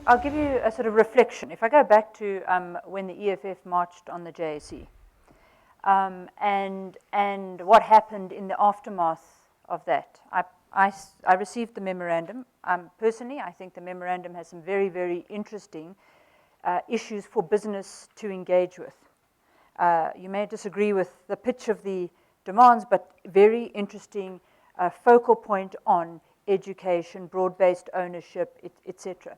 I'll give you a sort of reflection. If I go back to when the EFF marched on the JSE, and what happened in the aftermath of that. I received the memorandum. Personally, I think the memorandum has some very, very interesting issues for business to engage with. You may disagree with the pitch of the demands, but very interesting focal point on education, broad-based ownership, etc.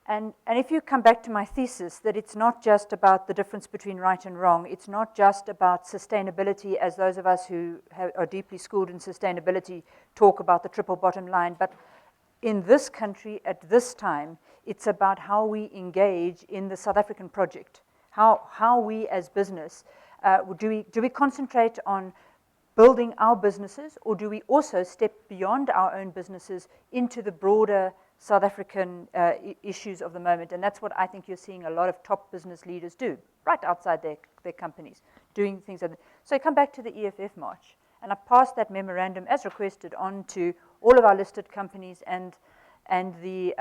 And if you come back to my thesis, that it's not just about the difference between right and wrong, it's not just about sustainability, as those of us who are deeply schooled in sustainability talk about the triple bottom line, but in this country at this time, it's about how we engage in the South African project. How we as business, do we concentrate on building our businesses, or do we also step beyond our own businesses into the broader South African issues of the moment? And that's what I think you're seeing a lot of top business leaders do, right outside their companies, doing things like that. So I come back to the EFF March, and I passed that memorandum as requested on to all of our listed companies and the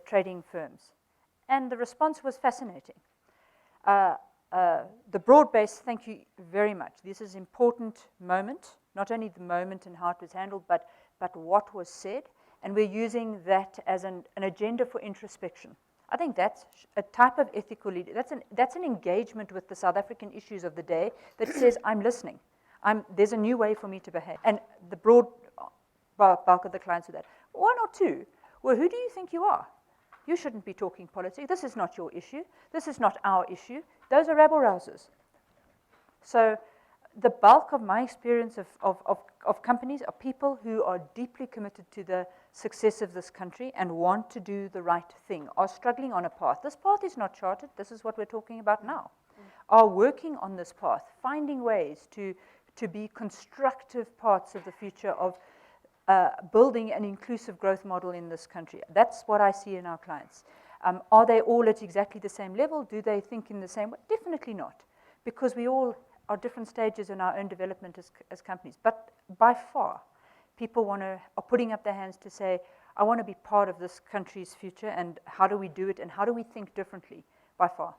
trading firms. And the response was fascinating. The broad-based, thank you very much. This is an important moment, not only the moment and how it was handled, but what was said. And we're using that as an agenda for introspection. I think that's a type of ethical leader. That's an engagement with the South African issues of the day that says, I'm listening. There's a new way for me to behave. And the broad bulk of the clients with that. One or two, well, who do you think you are? You shouldn't be talking politics. This is not your issue. This is not our issue. Those are rabble-rousers. So the bulk of my experience of companies are people who are deeply committed to the success of this country and want to do the right thing, are struggling on a path. This path is not charted. This is what we're talking about now. Are working on this path, finding ways to be constructive parts of the future of building an inclusive growth model in this country. That's what I see in our clients. Are they all at exactly the same level? Do they think in the same way? Definitely not, because we all are different stages in our own development as companies. But by far, people are putting up their hands to say, I want to be part of this country's future, and how do we do it, and how do we think differently? By far.